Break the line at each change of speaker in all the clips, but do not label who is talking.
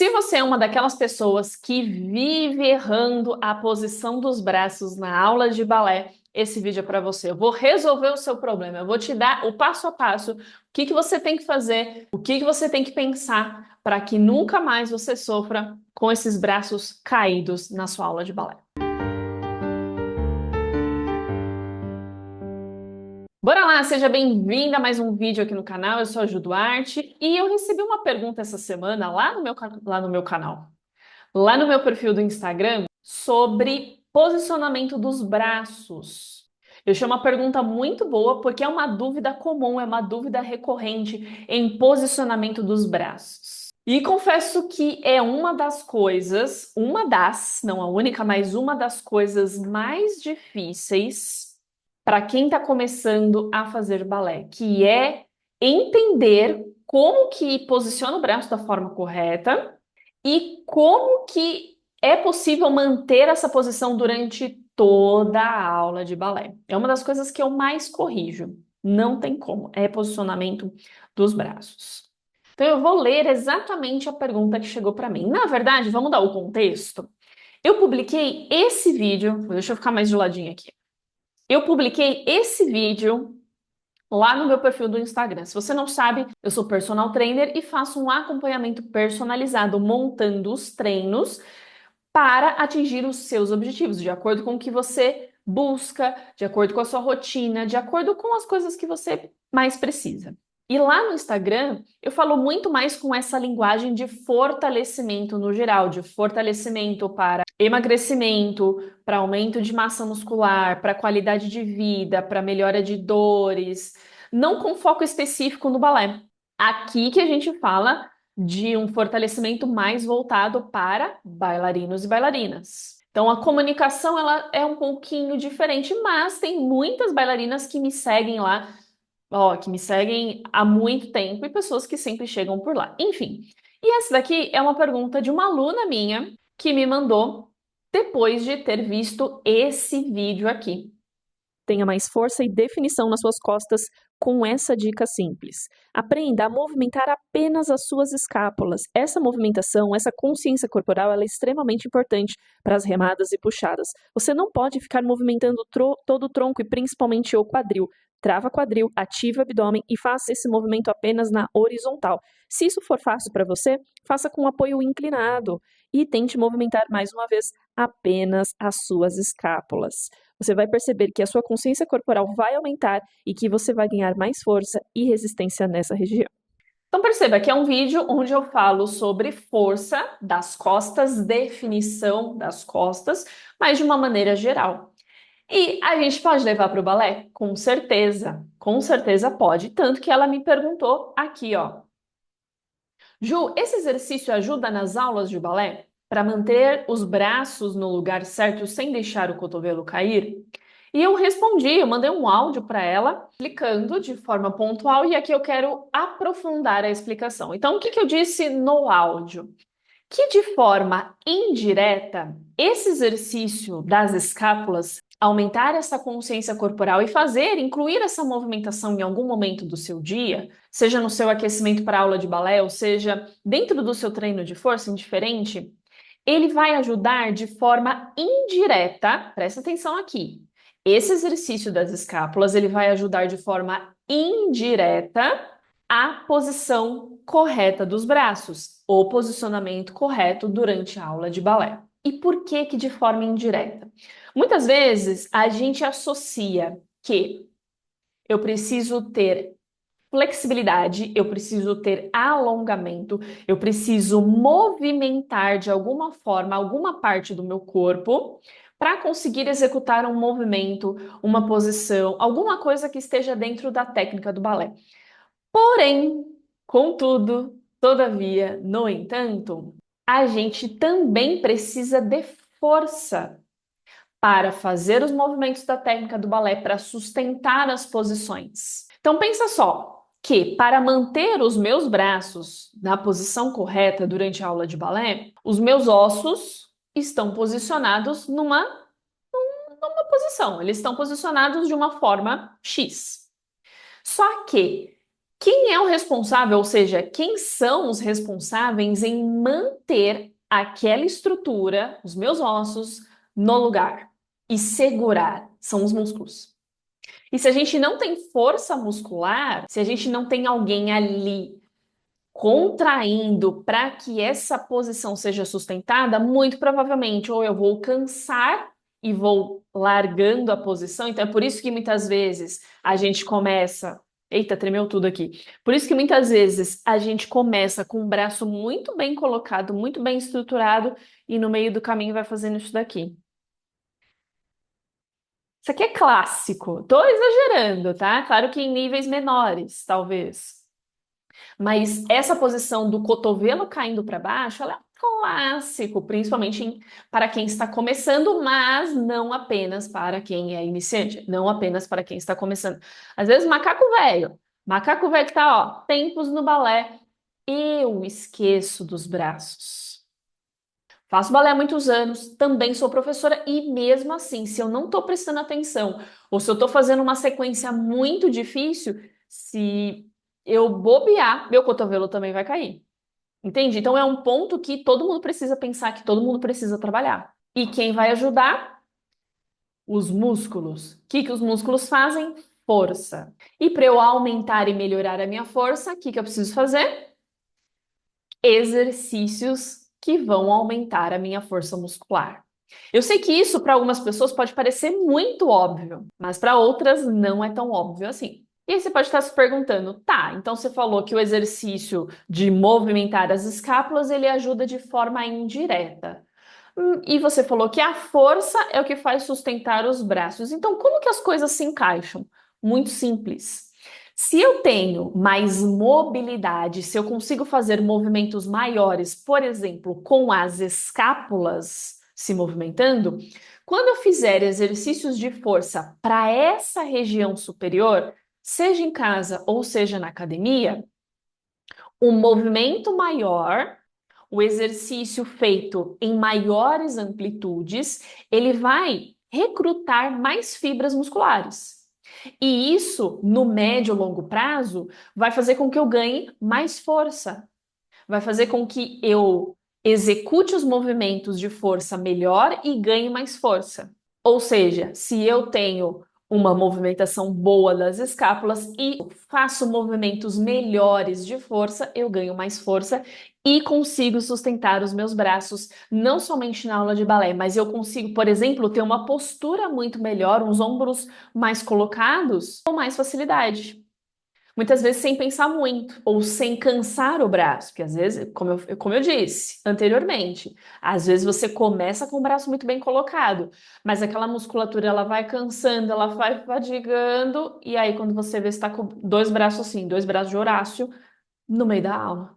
Se você é uma daquelas pessoas que vive errando a posição dos braços na aula de balé, esse vídeo é para você. Eu vou resolver o seu problema, eu vou te dar o passo a passo, o que você tem que fazer, o que você tem que pensar para que nunca mais você sofra com esses braços caídos na sua aula de balé. Bora lá, seja bem-vinda a mais um vídeo aqui no canal. Eu sou a Ju Duarte e eu recebi uma pergunta essa semana lá no meu perfil do Instagram, sobre posicionamento dos braços. Eu achei uma pergunta muito boa porque é uma dúvida comum, é uma dúvida recorrente em posicionamento dos braços. E confesso que é não a única, mas uma das coisas mais difíceis para quem está começando a fazer balé, que é entender como que posiciona o braço da forma correta e como que é possível manter essa posição durante toda a aula de balé. É uma das coisas que eu mais corrijo. Não tem como, é posicionamento dos braços. Então eu vou ler exatamente a pergunta que chegou para mim. Na verdade, vamos dar o contexto. Eu publiquei esse vídeo, deixa eu ficar mais de ladinho aqui. Eu publiquei esse vídeo lá no meu perfil do Instagram. Se você não sabe, eu sou personal trainer e faço um acompanhamento personalizado, montando os treinos para atingir os seus objetivos, de acordo com o que você busca, de acordo com a sua rotina, de acordo com as coisas que você mais precisa. E lá no Instagram, eu falo muito mais com essa linguagem de fortalecimento no geral, de fortalecimento para emagrecimento, para aumento de massa muscular, para qualidade de vida, para melhora de dores, não com foco específico no balé. Aqui que a gente fala de um fortalecimento mais voltado para bailarinos e bailarinas. Então a comunicação ela é um pouquinho diferente, mas tem muitas bailarinas que me seguem lá, ó, que me seguem há muito tempo e pessoas que sempre chegam por lá. Enfim, e essa daqui é uma pergunta de uma aluna minha que me mandou depois de ter visto esse vídeo aqui.
Tenha mais força e definição nas suas costas com essa dica simples. Aprenda a movimentar apenas as suas escápulas. Essa movimentação, essa consciência corporal, ela é extremamente importante para as remadas e puxadas. Você não pode ficar movimentando todo o tronco e principalmente o quadril. Trava quadril, ativa o abdômen e faça esse movimento apenas na horizontal. Se isso for fácil para você, faça com apoio inclinado e tente movimentar mais uma vez apenas as suas escápulas. Você vai perceber que a sua consciência corporal vai aumentar e que você vai ganhar mais força e resistência nessa região.
Então perceba que é um vídeo onde eu falo sobre força das costas, definição das costas, mas de uma maneira geral. E a gente pode levar para o balé? Com certeza pode. Tanto que ela me perguntou aqui, ó. Ju, esse exercício ajuda nas aulas de balé para manter os braços no lugar certo sem deixar o cotovelo cair? E eu respondi, eu mandei um áudio para ela, explicando de forma pontual, e aqui eu quero aprofundar a explicação. Então, o que eu disse no áudio? Que de forma indireta, esse exercício das escápulas, aumentar essa consciência corporal e incluir essa movimentação em algum momento do seu dia, seja no seu aquecimento para a aula de balé, ou seja, dentro do seu treino de força, indiferente, ele vai ajudar de forma indireta, presta atenção aqui. Esse exercício das escápulas, ele vai ajudar de forma indireta a posição correta dos braços, o posicionamento correto durante a aula de balé. E por que de forma indireta? Muitas vezes a gente associa que eu preciso ter flexibilidade, eu preciso ter alongamento, eu preciso movimentar de alguma forma alguma parte do meu corpo para conseguir executar um movimento, uma posição, alguma coisa que esteja dentro da técnica do balé. Porém, contudo, todavia, no entanto, a gente também precisa de força para fazer os movimentos da técnica do balé, para sustentar as posições. Então pensa só, que para manter os meus braços na posição correta durante a aula de balé, os meus ossos estão posicionados numa posição, eles estão posicionados de uma forma X. Só que Quem é o responsável, ou seja, quem são os responsáveis em manter aquela estrutura, os meus ossos, no lugar e segurar? São os músculos. E se a gente não tem força muscular, se a gente não tem alguém ali contraindo para que essa posição seja sustentada, muito provavelmente ou eu vou cansar e vou largando a posição. Então é por isso que muitas vezes a gente começa. Eita, tremeu tudo aqui. Por isso que muitas vezes a gente começa com o braço muito bem colocado, muito bem estruturado, e no meio do caminho vai fazendo isso daqui. Isso aqui é clássico. Tô exagerando, tá? Claro que em níveis menores, talvez. Mas essa posição do cotovelo caindo para baixo, ela é um clássico, principalmente para quem está começando, mas não apenas para quem é iniciante, não apenas para quem está começando. Às vezes, macaco velho que tá, ó, tempos no balé, eu esqueço dos braços. Faço balé há muitos anos, também sou professora e mesmo assim, se eu não estou prestando atenção ou se eu estou fazendo uma sequência muito difícil, se eu bobear, meu cotovelo também vai cair. Entende? Então é um ponto que todo mundo precisa pensar, que todo mundo precisa trabalhar. E quem vai ajudar? Os músculos. O que que os músculos fazem? Força. E para eu aumentar e melhorar a minha força, o que que eu preciso fazer? Exercícios que vão aumentar a minha força muscular. Eu sei que isso para algumas pessoas pode parecer muito óbvio, mas para outras não é tão óbvio assim. E aí você pode estar se perguntando, tá, então você falou que o exercício de movimentar as escápulas, ele ajuda de forma indireta. E você falou que a força é o que faz sustentar os braços. Então, como que as coisas se encaixam? Muito simples. Se eu tenho mais mobilidade, se eu consigo fazer movimentos maiores, por exemplo, com as escápulas se movimentando, quando eu fizer exercícios de força para essa região superior, seja em casa ou seja na academia, o movimento maior, o exercício feito em maiores amplitudes, ele vai recrutar mais fibras musculares. E isso, no médio e longo prazo, vai fazer com que eu ganhe mais força, vai fazer com que eu execute os movimentos de força melhor e ganhe mais força. Ou seja, se eu tenho uma movimentação boa das escápulas e faço movimentos melhores de força, eu ganho mais força e consigo sustentar os meus braços, não somente na aula de balé, mas eu consigo, por exemplo, ter uma postura muito melhor, uns ombros mais colocados com mais facilidade. Muitas vezes sem pensar muito, ou sem cansar o braço, porque às vezes, como eu disse anteriormente, às vezes você começa com o braço muito bem colocado, mas aquela musculatura ela vai cansando, ela vai fadigando, e aí quando você vê, você está com dois braços assim, dois braços de Horácio, no meio da aula.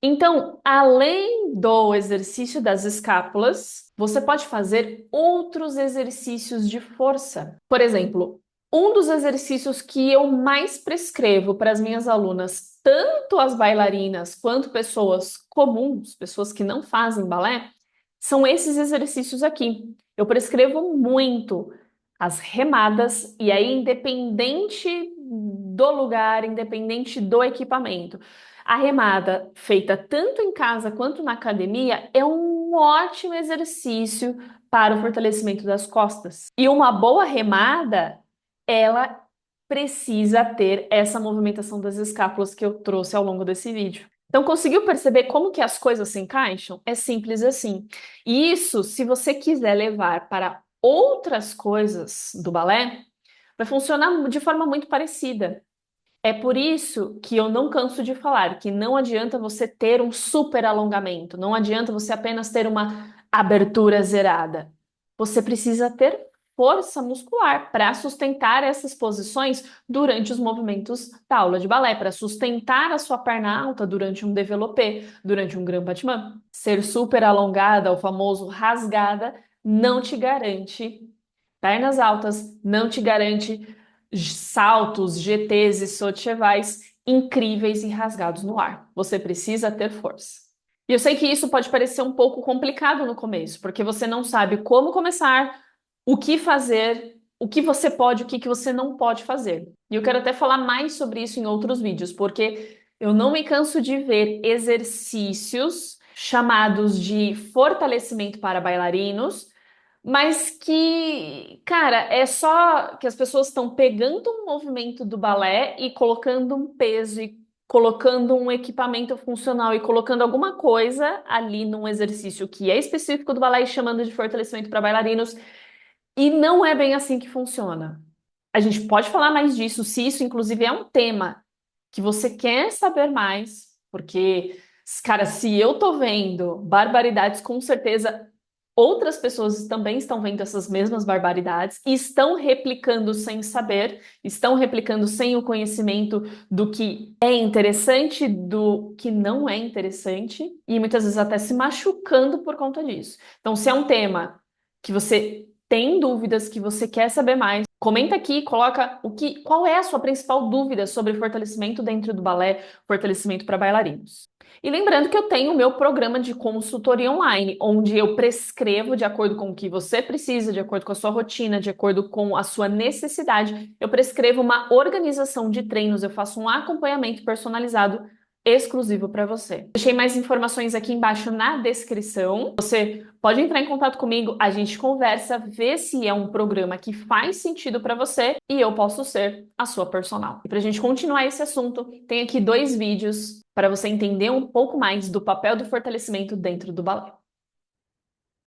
Então, além do exercício das escápulas, você pode fazer outros exercícios de força. Por exemplo, um dos exercícios que eu mais prescrevo para as minhas alunas, tanto as bailarinas quanto pessoas comuns, pessoas que não fazem balé, são esses exercícios aqui. Eu prescrevo muito as remadas, e aí, independente do lugar, independente do equipamento. A remada, feita tanto em casa quanto na academia, é um ótimo exercício para o fortalecimento das costas. E uma boa remada, ela precisa ter essa movimentação das escápulas que eu trouxe ao longo desse vídeo. Então, conseguiu perceber como que as coisas se encaixam? É simples assim. E isso, se você quiser levar para outras coisas do balé, vai funcionar de forma muito parecida. É por isso que eu não canso de falar que não adianta você ter um super alongamento, não adianta você apenas ter uma abertura zerada. Você precisa ter força muscular para sustentar essas posições durante os movimentos da aula de balé, para sustentar a sua perna alta durante um développé, durante um grand battement. Ser super alongada, o famoso rasgada, não te garante pernas altas, não te garante saltos, GTs e sochevais incríveis e rasgados no ar. Você precisa ter força. E eu sei que isso pode parecer um pouco complicado no começo, porque você não sabe como começar, o que fazer, o que você pode, o que você não pode fazer. E eu quero até falar mais sobre isso em outros vídeos, porque eu não me canso de ver exercícios chamados de fortalecimento para bailarinos, mas que, cara, é só que as pessoas estão pegando um movimento do balé e colocando um peso e colocando um equipamento funcional e colocando alguma coisa ali num exercício que é específico do balé e chamando de fortalecimento para bailarinos. E não é bem assim que funciona. A gente pode falar mais disso, se isso, inclusive, é um tema que você quer saber mais, porque, cara, se eu tô vendo barbaridades, com certeza outras pessoas também estão vendo essas mesmas barbaridades e estão replicando sem saber, estão replicando sem o conhecimento do que é interessante, do que não é interessante, e muitas vezes até se machucando por conta disso. Então, se é um tema que você tem dúvidas, que você quer saber mais, comenta aqui, coloca qual é a sua principal dúvida sobre fortalecimento dentro do balé, fortalecimento para bailarinos. E lembrando que eu tenho o meu programa de consultoria online, onde eu prescrevo de acordo com o que você precisa, de acordo com a sua rotina, de acordo com a sua necessidade. Eu prescrevo uma organização de treinos, eu faço um acompanhamento personalizado exclusivo para você. Deixei mais informações aqui embaixo na descrição. Você pode entrar em contato comigo, a gente conversa, vê se é um programa que faz sentido para você e eu posso ser a sua personal. E para a gente continuar esse assunto, tem aqui 2 vídeos para você entender um pouco mais do papel do fortalecimento dentro do balé.